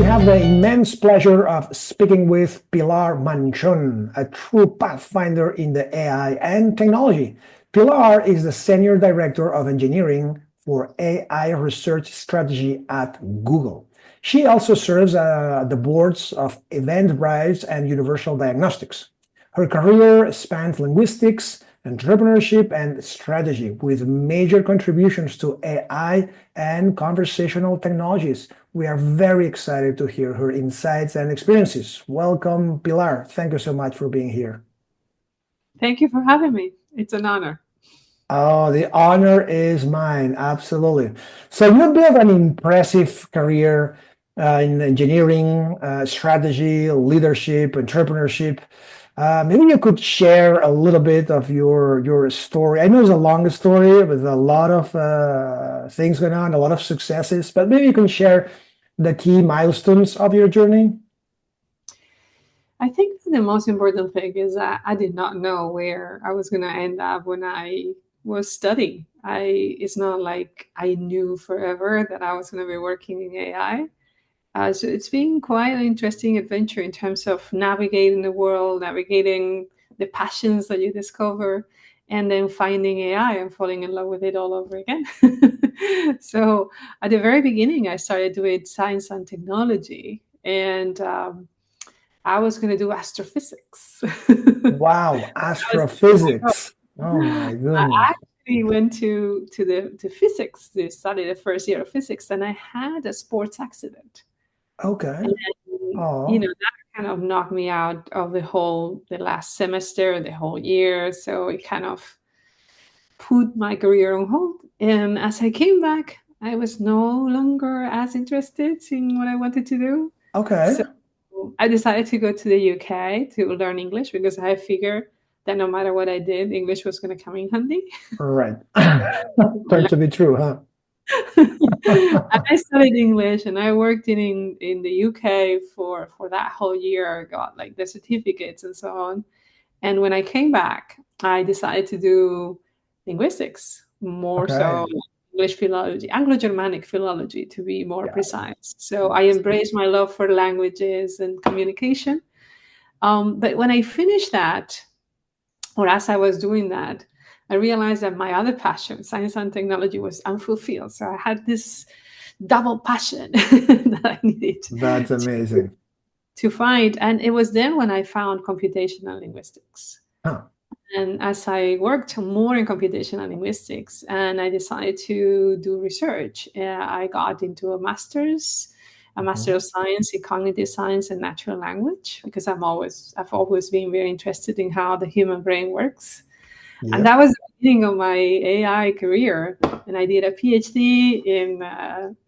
have the immense pleasure of speaking with Pilar Manchón, a true pathfinder in the AI and technology. Pilar is the Senior Director of Engineering for AI Research Strategy at Google. She also serves the boards of Eventbrite and Universal Diagnostics. Her career spans linguistics, entrepreneurship, and strategy, with major contributions to AI and conversational technologies. We are very excited to hear her insights and experiences. Welcome, Pilar. Thank you so much for being here. Thank you for having me. It's an honor. Oh, the honor is mine. Absolutely. So you built an impressive career in engineering, strategy, leadership, entrepreneurship. Maybe you could share a little bit of your story. I know it's a long story with a lot of things going on, a lot of successes, but maybe you can share the key milestones of your journey. I think the most important thing is that I did not know where I was going to end up when I was studying. It's not like I knew forever that I was going to be working in AI. So it's been quite an interesting adventure in terms of navigating the world, navigating the passions that you discover, and then finding AI and falling in love with it all over again. So at the very beginning, I started doing science and technology, and I was going to do astrophysics. Wow, astrophysics. Oh my I goodness. actually went to physics to study the first year of physics, and I had a sports accident. Okay. And Oh, that kind of knocked me out of the last semester, the whole year. So it kind of put my career on hold. And as I came back, I was no longer as interested in what I wanted to do. okay. So I decided to go to the UK to learn English because I figured that no matter what I did, English was going to come in handy. Right. Turned to be true, huh? I studied English and I worked in the UK for that whole year. I got like the certificates and so on. And when I came back, I decided to do linguistics, more so Okay. English philology, Anglo-Germanic philology to be more Yeah. precise. So I embraced my love for languages and communication. But when I finished that, or as I was doing that, I realized that my other passion, science and technology, was unfulfilled. So I had this double passion that I needed That's amazing. to find. And it was then when I found computational linguistics. Huh. And as I worked more in computational linguistics and I decided to do research, I got into a master Mhm. of science in cognitive science and natural language, because I've always been very interested in how the human brain works. And that Yep. was the beginning of my AI career. And I did a PhD in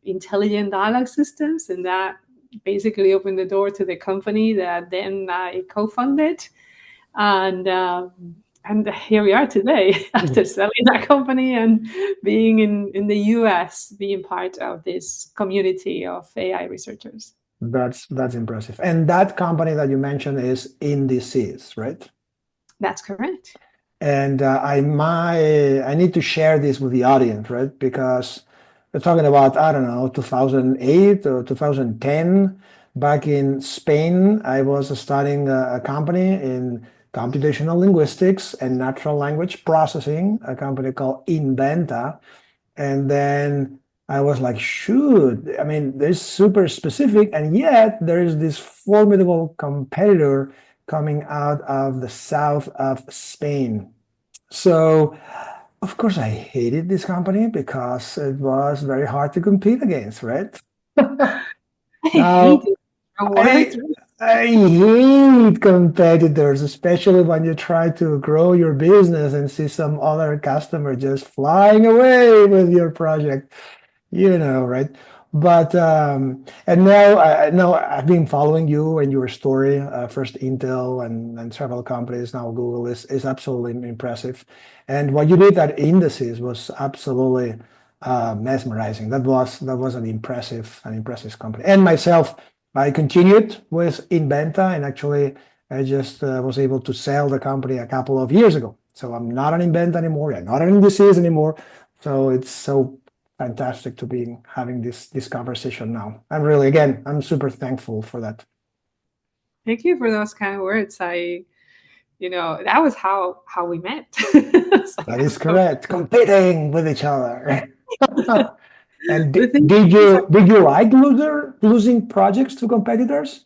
intelligent dialogue systems, and that basically opened the door to the company that then I co-funded. And here we are today after selling that company and being in the US, being part of this community of AI researchers. That's impressive. And that company that you mentioned is Indices, right? That's correct. And I need to share this with the audience, right? Because we're talking about, I don't know, 2008 or 2010. Back in Spain, I was studying a company in computational linguistics and natural language processing, a company called Inventa. And then I was like, shoot, I mean, they're super specific, and yet there is this formidable competitor coming out of the south of Spain. So, of course, I hated this company because it was very hard to compete against, right? I hate Now, it. Wrong I word. I hate competitors, especially when you try to grow your business and see some other customer just flying away with your project, right? But and now I know I've been following you and your story, first Intel and several companies, now Google is absolutely impressive. And what you did at Indices was absolutely mesmerizing. That was an impressive company. And myself, I continued with Inventa, and actually I just was able to sell the company a couple of years ago. So I'm not an Inventa anymore. I'm not an Indices anymore. So it's so fantastic to be having this conversation now. I'm really, again, I'm super thankful for that. Thank you for those kind of words. That was how we met. That is correct. Competing with each other. And The thing did is, you like losing projects to competitors?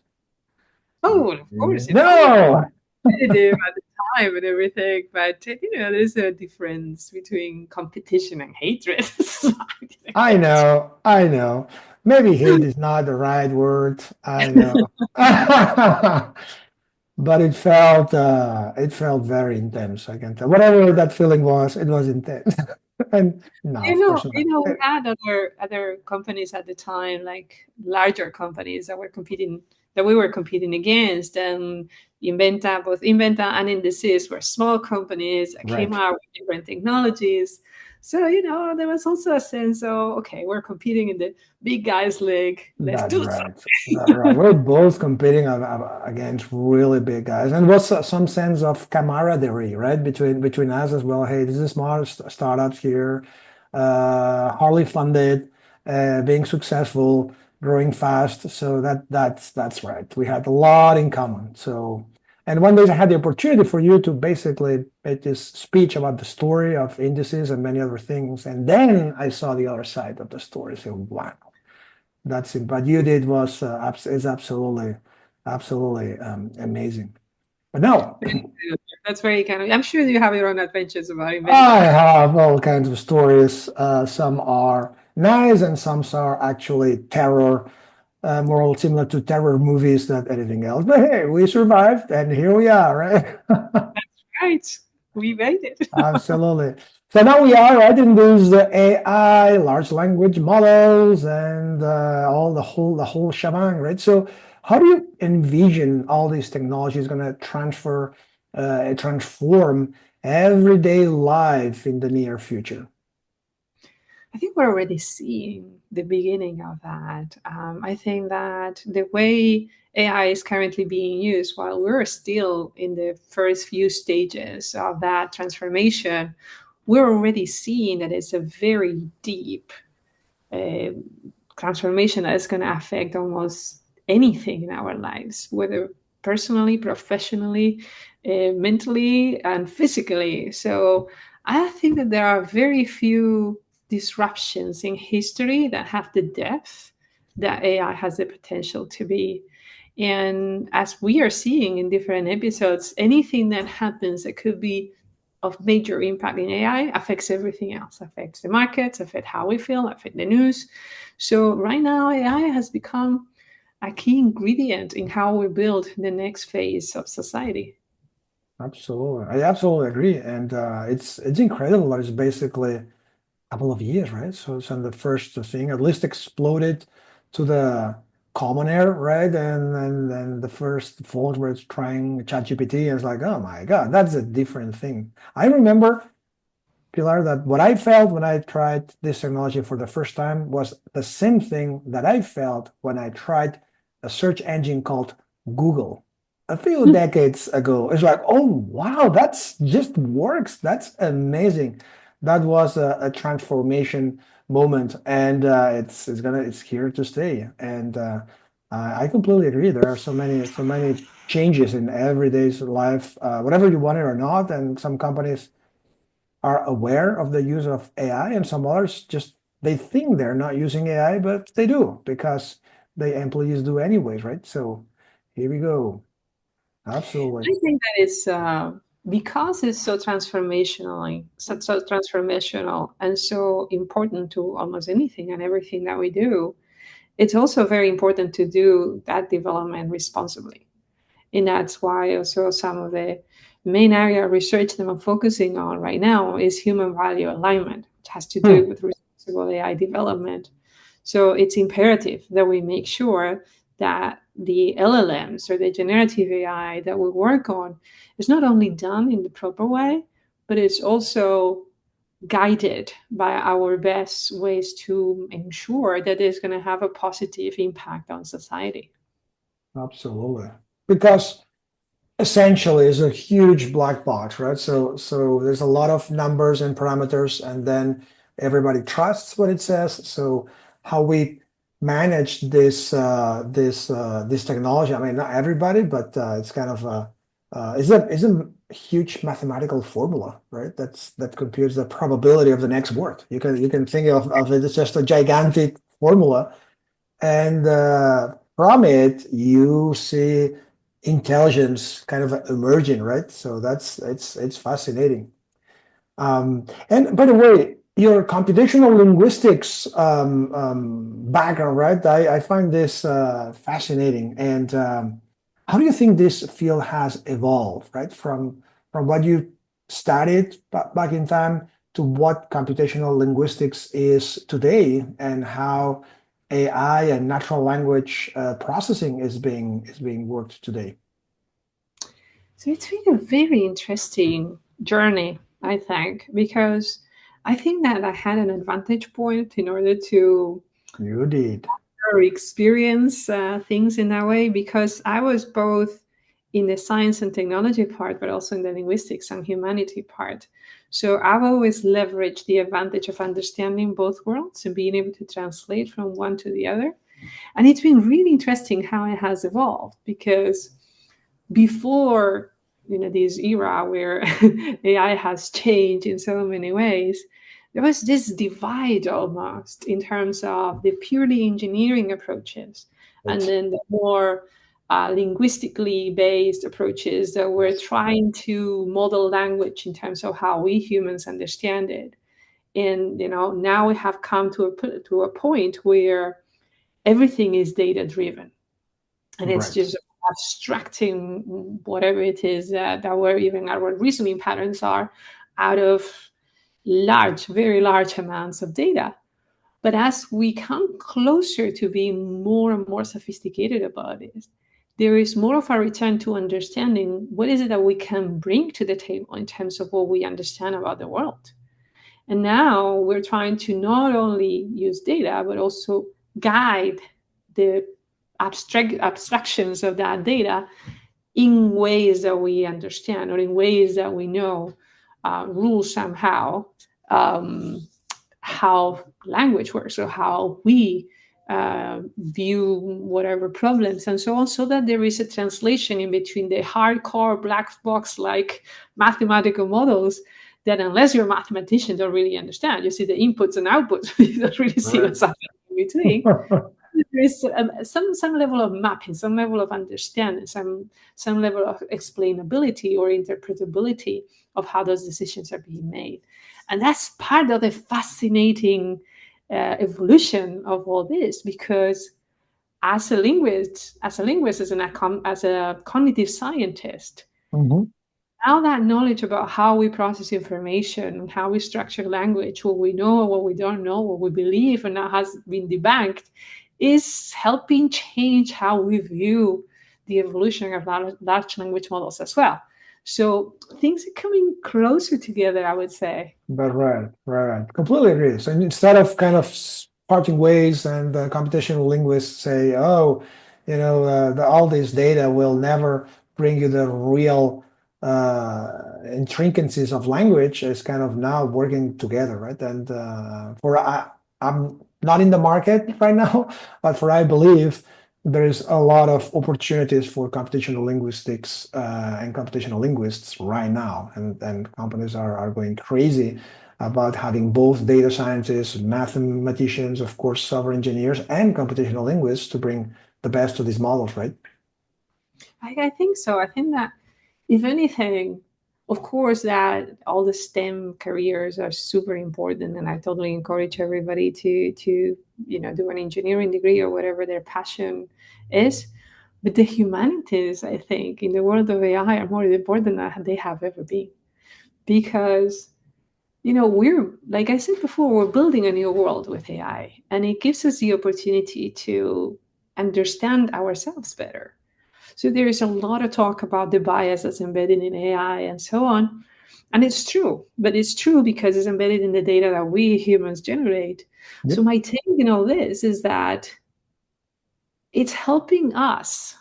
oh, of course, we were No. competitive at the time and everything, but there's a difference between competition and hatred. I know, I know. Maybe hate is not the right word. I know. But it felt very intense, I can tell. Whatever that feeling was, it was intense. And no, of course not. We had other companies at the time, like larger companies that we were competing against, and both Inventa and Indices were small companies that came Right. out with different technologies. So there was also a sense of, okay, we're competing in the big guys league. Let's That's do right. That's right. something. We're both competing against really big guys, and what's some sense of camaraderie, right, between us as well. Hey, this is small startups here, hardly funded, being successful, growing fast. So that's right. We had a lot in common. So, and one day I had the opportunity for you to basically make this speech about the story of indices and many other things, and then I saw the other side of the story. So, wow. That's it. What you did was is absolutely amazing. But no, That's very kind of. I'm sure you have your own adventures about I Inventa. have all kinds of stories. Some are nice, and some are actually terror, more similar to terror movies than anything else. But hey, we survived, and here we are, right? Right, we made it. Absolutely. So now we are right in those AI, large language models, and all the whole shebang, right? So how do you envision all these technologies going to transform everyday life in the near future? I think we're already seeing the beginning of that. I think that the way AI is currently being used, while we're still in the first few stages of that transformation, we're already seeing that it's a very deep uh, transformation that is going to affect almost anything in our lives, whether personally, professionally, mentally, and physically. So I think that there are very few disruptions in history that have the depth that AI has the potential to be. And as we are seeing in different episodes, anything that happens that could be of major impact in AI affects everything else, affects the markets, affect how we feel, affect the news. So right now, AI has become a key ingredient in how we build the next phase of society. Absolutely, I absolutely agree, and it's incredible that it's basically couple of years, right? So the first thing at least exploded to the common air, right? And then the first folks were trying ChatGPT, and it's like, oh my God, that's a different thing. I remember, Pilar, that what I felt when I tried this technology for the first time was the same thing that I felt when I tried a search engine called Google a few decades ago. It's like, oh wow, that's just works. That's amazing. That was a transformation moment, and it's here to stay. And I completely agree. There are so many changes in everyday's life, whatever you want it or not, and some companies are aware of the use of AI, and some others just they think they're not using AI, but they do because the employees do anyways, right? So here we go. Absolutely. I think that it's because it's so transformational and so important to almost anything and everything that we do. It's also very important to do that development responsibly. And that's why also some of the main area of research that I'm focusing on right now is human value alignment, which has to do Hmm. with responsible AI development. So it's imperative that we make sure that the LLMs or the generative AI that we work on is not only done in the proper way, but it's also guided by our best ways to ensure that it's going to have a positive impact on society. Absolutely. Because essentially it's a huge black box, right? So there's a lot of numbers and parameters, and then everybody trusts what it says. So how we manage this technology, I mean, not everybody, but it's kind of is a huge mathematical formula, right? That computes the probability of the next word. You can think of it as just a gigantic formula, and from it you see intelligence kind of emerging, right? So it's fascinating. And by the way, your computational linguistics background, right? I find this fascinating. And how do you think this field has evolved, right? From what you studied back in time to what computational linguistics is today, and how AI and natural language processing is being worked today. So it's been a very interesting journey, I think, because I think that I had an advantage point in order to You did. experience things in that way, because I was both in the science and technology part, but also in the linguistics and humanity part. So I've always leveraged the advantage of understanding both worlds and being able to translate from one to the other. And it's been really interesting how it has evolved, because before this era where AI has changed in so many ways, there was this divide almost in terms of the purely engineering approaches, and Right. then the more linguistically based approaches that were trying to model language in terms of how we humans understand it. And now we have come to a point where everything is data driven, and it's Right. just abstracting whatever it is that our reasoning patterns are out of very large amounts of data. But as we come closer to being more and more sophisticated about it, there is more of a return to understanding what is it that we can bring to the table in terms of what we understand about the world. And now we're trying to not only use data, but also guide the abstractions of that data in ways that we understand, or in ways that we know rule somehow how language works, or how we view whatever problems and so on, so that there is a translation in between the hardcore black box like mathematical models that, unless you're a mathematician, don't really understand. You see the inputs and outputs, but you don't really see Right. what's happening in between. There is some level of mapping, some level of understanding, some level of explainability or interpretability of how those decisions are being made, and that's part of the fascinating evolution of all this. Because as a cognitive scientist, Mhm. now that knowledge about how we process information and how we structure language, what we know, what we don't know, what we believe, and now has been debunked, is helping change how we view the evolution of large language models as well. So things are coming closer together, I would say. But right. Completely agree. So instead of kind of parting ways, and the computational linguists say, oh, all this data will never bring you the real intricacies of language, is kind of now working together, right? And I'm not in the market right now, but for I believe there is a lot of opportunities for computational linguistics and computational linguists right now, and companies are going crazy about having both data scientists, mathematicians, of course, software engineers, and computational linguists to bring the best to these models, right? I think so. I think that, if anything, of course, that all the STEM careers are super important, and I totally encourage everybody to do an engineering degree or whatever their passion is. But the humanities, I think, in the world of AI are more important than they have ever been, because we're, like I said before, we're building a new world with AI, and it gives us the opportunity to understand ourselves better. So there is a lot of talk about the bias that's embedded in AI and so on. And it's true, but it's true because it's embedded in the data that we humans generate. So Yep. my take in all this is that it's helping us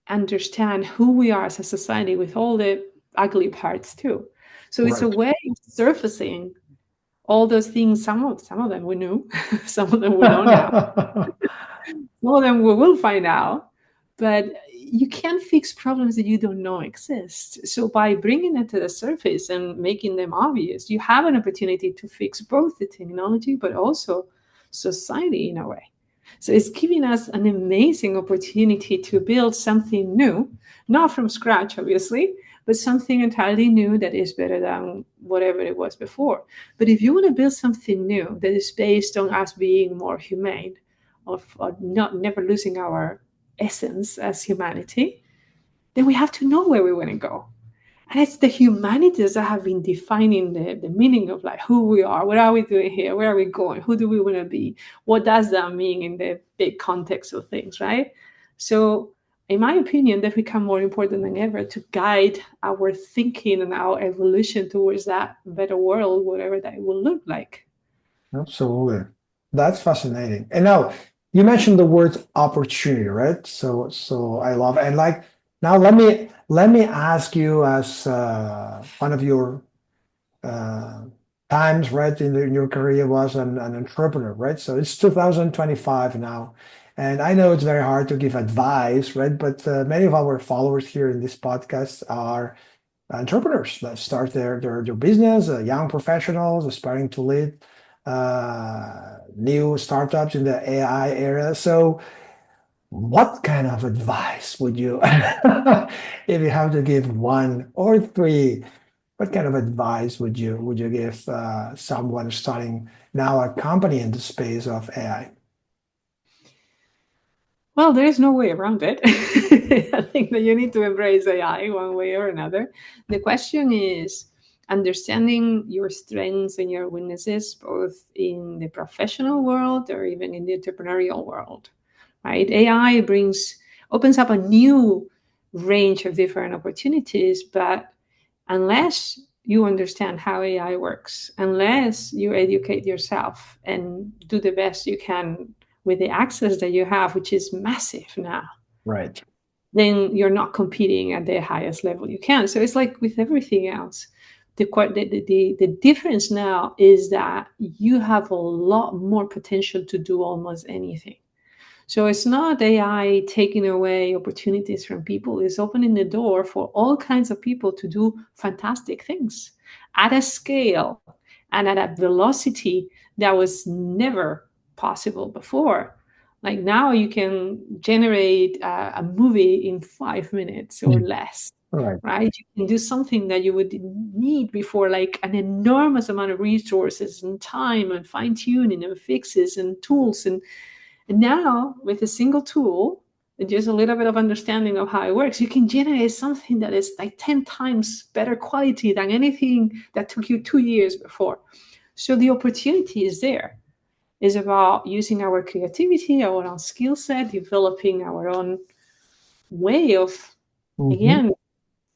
understand who we are as a society, with all the ugly parts too. So it's a Right. way of surfacing all those things, some of them we knew, some of them we know now. Some of them we will find out, but you can't fix problems that you don't know exist. So by bringing it to the surface and making them obvious, you have an opportunity to fix both the technology, but also society in a way. So it's giving us an amazing opportunity to build something new, not from scratch, obviously, but something entirely new that is better than whatever it was before. But if you want to build something new that is based on us being more humane, of not never losing our essence as humanity, then we have to know where we want to go. And it's the humanities that have been defining the meaning of like who we are, what are we doing here, where are we going, who do we want to be, what does that mean in the big context of things, right? So in my opinion, they've become more important than ever to guide our thinking and our evolution towards that better world, whatever that will look like. Absolutely. That's fascinating. And now you mentioned the word opportunity, right? So I love it. And like now let me ask you as one of your uh, times, right, in your career was an entrepreneur, right? So it's 2025 now. And I know it's very hard to give advice, right? But many of our followers here in this podcast are entrepreneurs that start their business, young professionals aspiring to lead new startups in the AI era. So, what kind of advice would you, if you have to give one or three, what kind of advice would you give someone starting now a company in the space of AI? Well, there is no way around it. I think that you need to embrace AI one way or another. The question is understanding your strengths and your weaknesses, both in the professional world or even in the entrepreneurial world, right? AI opens up a new range of different opportunities, but unless you understand how AI works, unless you educate yourself and do the best you can with the access that you have, which is massive now, Right. then you're not competing at the highest level you can. So it's like with everything else. The difference now is that you have a lot more potential to do almost anything. So it's not AI taking away opportunities from people, it's opening the door for all kinds of people to do fantastic things at a scale and at a velocity that was never possible before. Like now you can generate a movie in 5 minutes or Mm. less, Right. right? You can do something that you would need before, like an enormous amount of resources and time and fine tuning and fixes and tools. And now, with a single tool and just a little bit of understanding of how it works, you can generate something that is like 10 times better quality than anything that took you 2 years before. So the opportunity is there. It's about using our creativity, our own skill set, developing our own way of, Mhm. again,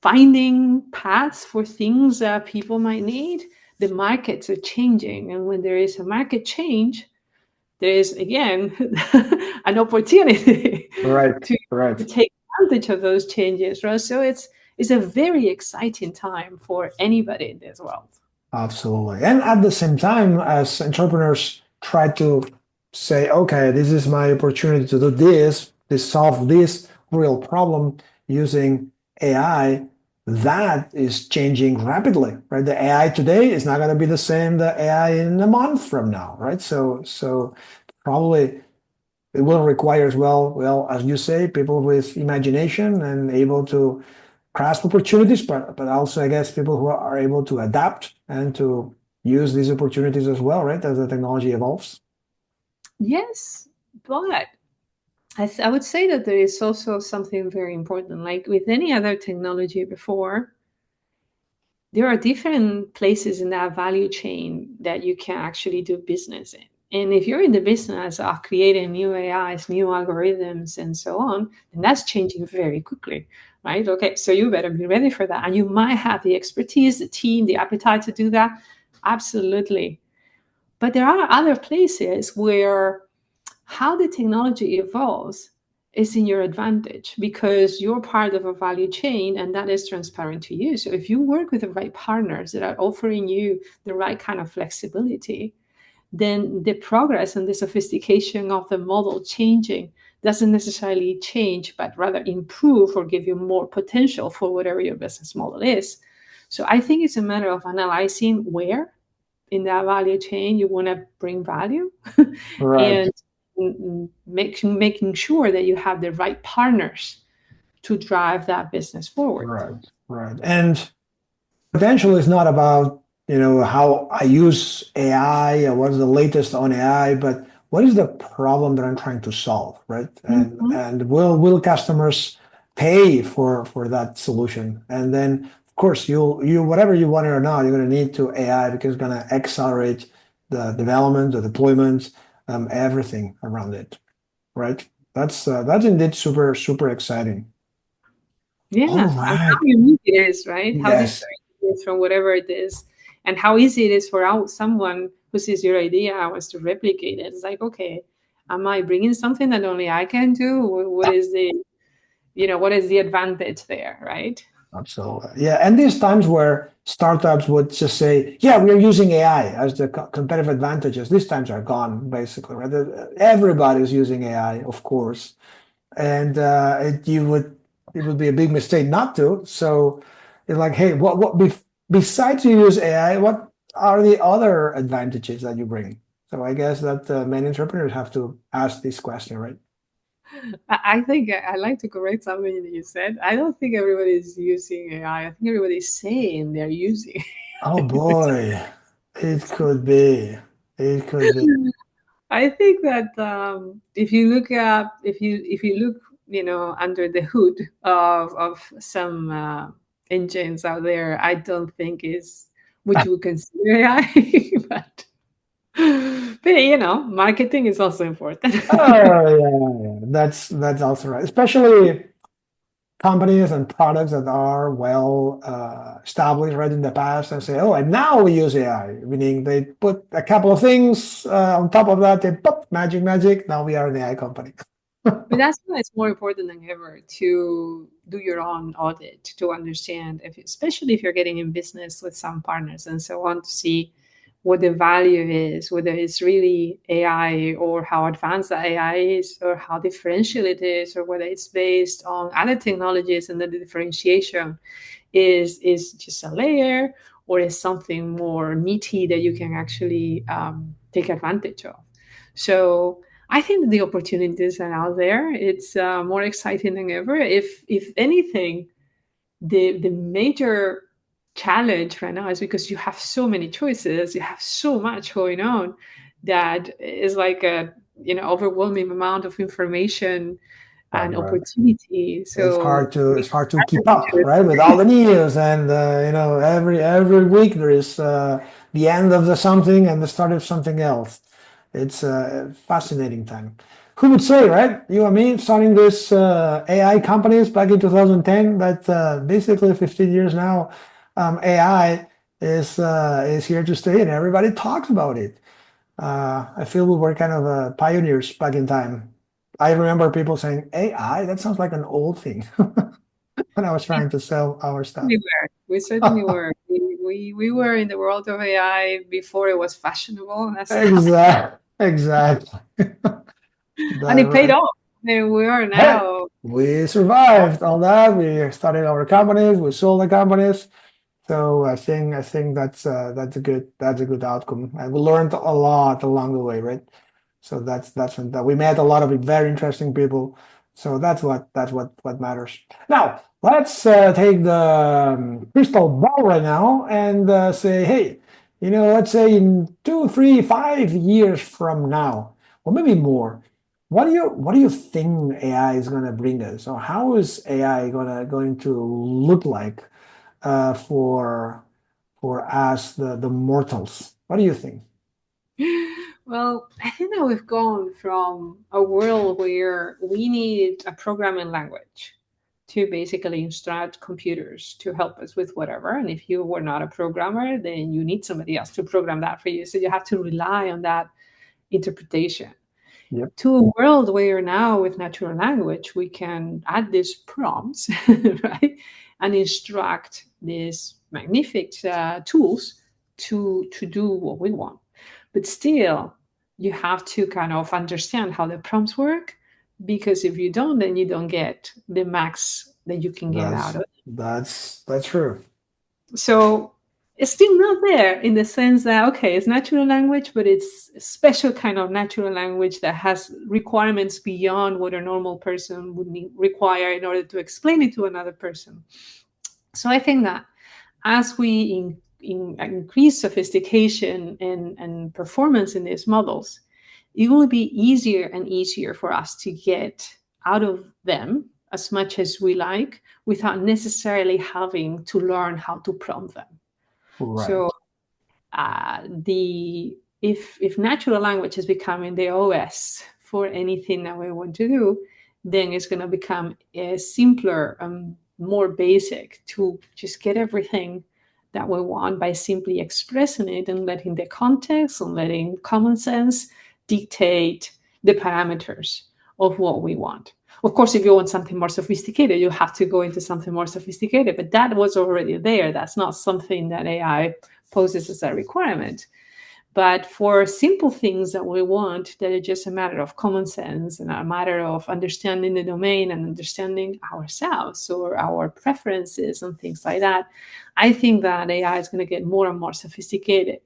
finding paths for things that people might need. The markets are changing. And when there is a market change, there is again an opportunity Right. to Right. take advantage of those changes, right? So it's a very exciting time for anybody in this world. Absolutely. And at the same time, as entrepreneurs try to say, okay, this is my opportunity to do this, to solve this real problem using AI, that is changing rapidly, right? The AI today is not going to be the same the AI in a month from now, right? So probably it will require as well, as you say, people with imagination and able to grasp opportunities, but also I guess people who are able to adapt and to use these opportunities as well, right? As the technology evolves. Yes, but I would say that there is also something very important. Like with any other technology before, there are different places in that value chain that you can actually do business in. And if you're in the business of creating new AIs, new algorithms, and so on, then that's changing very quickly, right? Okay, so you better be ready for that. And you might have the expertise, the team, the appetite to do that. Absolutely. But there are other places where how the technology evolves is in your advantage because you're part of a value chain and that is transparent to you. So if you work with the right partners that are offering you the right kind of flexibility, then the progress and the sophistication of the model changing doesn't necessarily change, but rather improve or give you more potential for whatever your business model is. So I think it's a matter of analyzing where in that value chain you want to bring value Right. and making sure that you have the right partners to drive that business forward. Right. Right. And potential is not about, how I use AI or what's the latest on AI, but what is the problem that I'm trying to solve, right? And Mhm. and will customers pay for that solution? And then of course you whatever you want it or not, you're gonna need to AI because it's gonna accelerate the development, the deployment, everything around it, right? That's indeed super exciting. All Yeah, and how right. unique it is, right? How Yes, different it is from whatever it is, and how easy it is for someone who sees your idea and wants to replicate it. It's like, okay, am I bringing something that only I can do? What is what is the advantage there, right? absolutely. Yeah, and these times where startups would just say, "Yeah, we are using AI as the competitive advantages." These times are gone, basically. Right? Everybody's using AI, of course, and it would be a big mistake not to. So, it's like, hey, besides you use AI, what are the other advantages that you bring? So I guess that many entrepreneurs have to ask this question, right? I think I like to correct something that you said. I don't think everybody is using AI. I think everybody's saying they're using Oh it. boy, it could be. It could be. I think that if you look up, if you look, under the hood of some engines out there, I don't think is what you would consider AI, but marketing is also important. Oh yeah, yeah. That's also right. Especially companies and products that are well established right in the past and say, oh, and now we use AI, meaning they put a couple of things on top of that, they pop, magic, magic. Now we are an AI company. But that's why it's more important than ever to do your own audit to understand, especially if you're getting in business with some partners and so on, to see what the value is, whether it's really AI or how advanced the AI is, or how differential it is, or whether it's based on other technologies and the differentiation is just a layer or is something more meaty that you can actually take advantage of. So I think the opportunities are out there. It's more exciting than ever. If anything, the major challenge right now is because you have so many choices, you have so much going on, that is like a overwhelming amount of information Right, and right. opportunity. It's So hard to keep up, right, with all the news, and every week there is the end of the something and the start of something else. It's a fascinating time. Who would say, right? You and me starting this AI companies back in 2010, but basically 15 years now, AI is here to stay, and everybody talks about it. I feel we were kind of pioneers back in time. I remember people saying AI, that sounds like an old thing when I was trying to sell our stuff. We were. We certainly were. We were in the world of AI before it was fashionable and stuff, Exactly. and That's it paid right. off. And we are Hey, now. we survived all that. We started our companies, we sold the companies. So I think that's a good outcome. And we learned a lot along the way, right? So that we met a lot of very interesting people. So that's what matters. Now let's take the crystal ball right now and say, hey, let's say in 2, 3, 5 years from now, or maybe more, what do you think AI is going to bring us, or how is AI going to look like for us, the mortals? What do you think? Well, I think that we've gone from a world where we need a programming language to basically instruct computers to help us with whatever. And if you were not a programmer, then you need somebody else to program that for you. So you have to rely on that interpretation. Yep. to a world where now with natural language we can add these prompts, right, and instruct these magnificent tools to do what we want. But still, you have to kind of understand how the prompts work, because if you don't, then you don't get the max that you can get out That's of it. that's true. So it's still not there in the sense that, okay, it's natural language, but it's a special kind of natural language that has requirements beyond what a normal person would require in order to explain it to another person. So I think that as we increase sophistication and performance in these models, it will be easier and easier for us to get out of them as much as we like without necessarily having to learn how to prompt them. So Right. the if natural language is becoming the OS for anything that we want to do, then it's going to become simpler and more basic to just get everything that we want by simply expressing it and letting the context and letting common sense dictate the parameters of what we want. Of course, if you want something more sophisticated, you have to go into something more sophisticated, but that was already there. That's not something that AI poses as a requirement. But for simple things that we want, that are just a matter of common sense and a matter of understanding the domain and understanding ourselves or our preferences and things like that, I think that AI is going to get more and more sophisticated.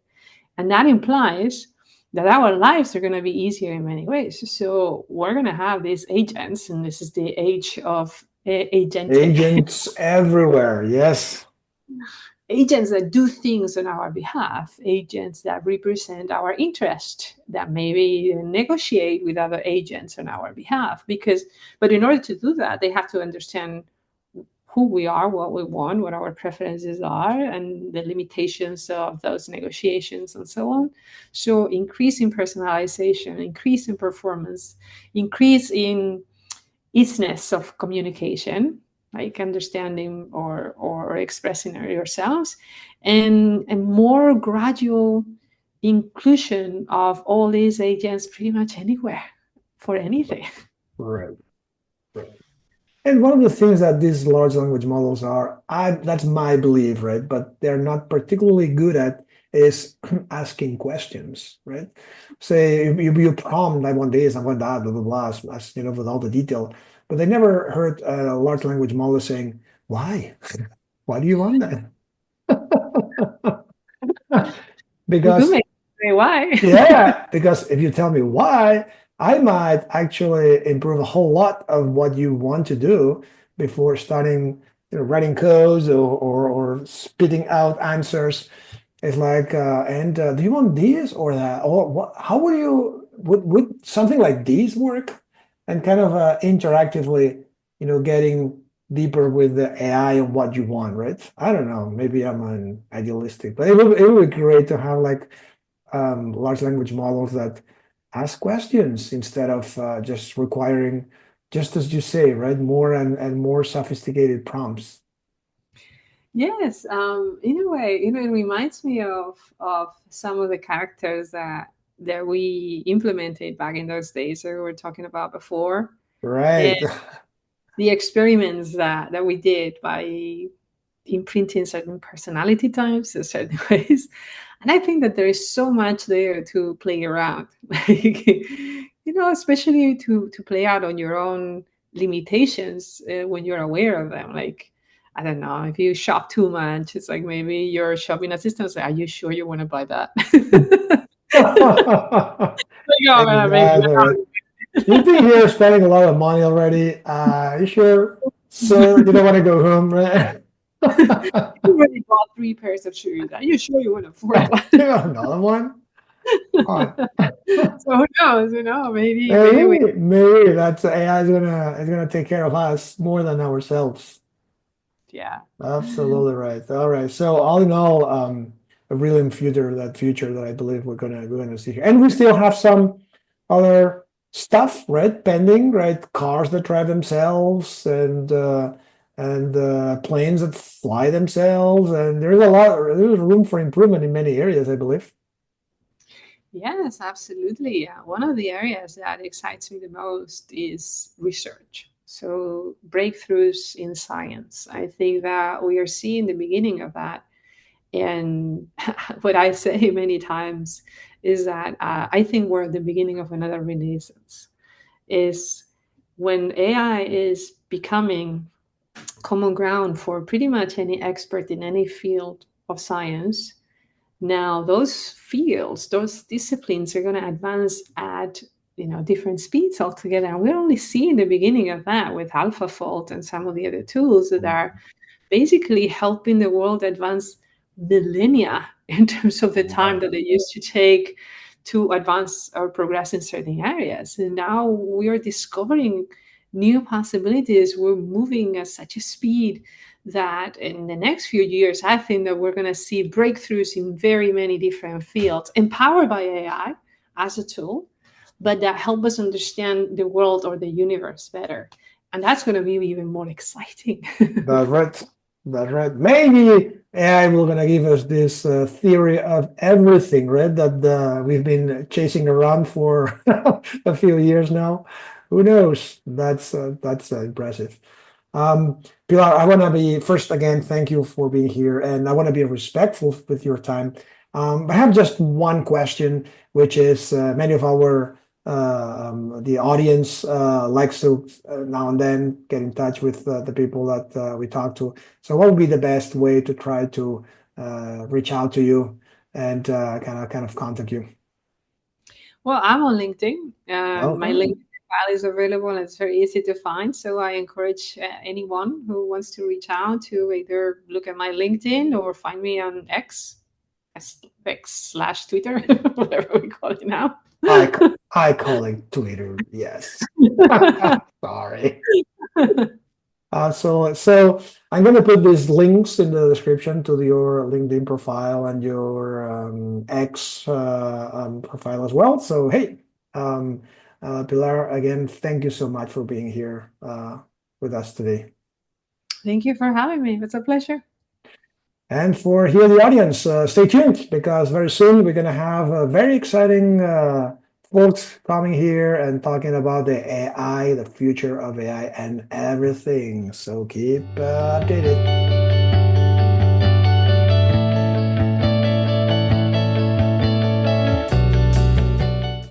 And that implies that our lives are going to be easier in many ways. So we're going to have these agents, and this is the age of agentic Agents everywhere. Yes. agents that do things on our behalf, agents that represent our interest, that maybe negotiate with other agents on our behalf. But in order to do that, they have to understand who we are, what we want, what our preferences are, and the limitations of those negotiations and so on. So increase in personalization, increase in performance, increase in easiness of communication, like understanding or expressing yourselves, and more gradual inclusion of all these agents pretty much anywhere for anything. Right. Right. And one of the things that these large language models are, that's my belief, right? But they're not particularly good at is asking questions, right? Say you prompt, I want this, I want that, blah, blah, blah, as, with all the detail. But they never heard a large language model saying, why? Why do you want that? We do Because make say why. yeah, because if you tell me why, I might actually improve a whole lot of what you want to do before starting, writing codes or spitting out answers. It's like, do you want this or that? Or what, how would something like this work? And kind of interactively, getting deeper with the AI and what you want, right? I don't know. Maybe I'm an idealistic, but it would be great to have like large language models that ask questions instead of just requiring, just as you say, right, more and more sophisticated prompts. Yes, in a way, it reminds me of some of the characters that we implemented back in those days that we were talking about before, and Right. the experiments that we did by imprinting certain personality types in certain ways. And I think that there is so much there to play around, like, especially to play out on your own limitations when you're aware of them. Like, I don't know, if you shop too much, it's like maybe your shopping assistant say, "Are you sure you want to buy that?" Like, oh man, maybe Exactly right. You've been here spending a lot of money already. You sure, sir, you don't want to go home, right? you already bought 3 pairs of shoes. Are you sure you want a fourth one? You got another one? Come on. So who knows? Maybe we. Maybe that's AI is gonna take care of us more than ourselves. Yeah. Absolutely right. All right. So all in all, a brilliant future that I believe we're gonna see here. And we still have some other stuff, right? Pending, right? Cars that drive themselves and planes that fly themselves. And there's room for improvement in many areas, I believe. Yes, absolutely. One of the areas that excites me the most is research. So, breakthroughs in science. I think that we are seeing the beginning of that. And what I say many times is that I think we're at the beginning of another renaissance. Is when AI is becoming common ground for pretty much any expert in any field of science. Now, those fields, those disciplines are going to advance at different speeds altogether, and we're only seeing the beginning of that with AlphaFold and some of the other tools that are basically helping the world advance millennia in terms of the time Wow. that they used to take to advance or progress in certain areas. And now we are discovering new possibilities. We're moving at such a speed that in the next few years, I think that we're going to see breakthroughs in very many different fields, empowered by AI as a tool, but that help us understand the world or the universe better. And that's going to be even more exciting. That's right. That's right. Maybe AI will gonna give us this theory of everything, right? That we've been chasing around for a few years now. Who knows? That's impressive. Pilar, I want to be first again, thank you for being here, and I want to be respectful with your time. I have just one question, which is many of our the audience likes to now and then get in touch with the people that we talk to. So, what would be the best way to try to reach out to you and kind of contact you? Well, I'm on LinkedIn. My Okay. LinkedIn profile is available and it's very easy to find. So I encourage anyone who wants to reach out to either look at my LinkedIn or find me on X/Twitter, whatever we call it now. I call it Twitter. Yes. Sorry. So I'm going to put these links in the description to your LinkedIn profile and your X profile as well. So hey, um, Pilar, again, thank you so much for being here with us today. Thank you for having me. It's a pleasure. And for here, the audience, stay tuned because very soon we're going to have a very exciting folks coming here and talking about the AI, the future of AI, and everything. So keep updated.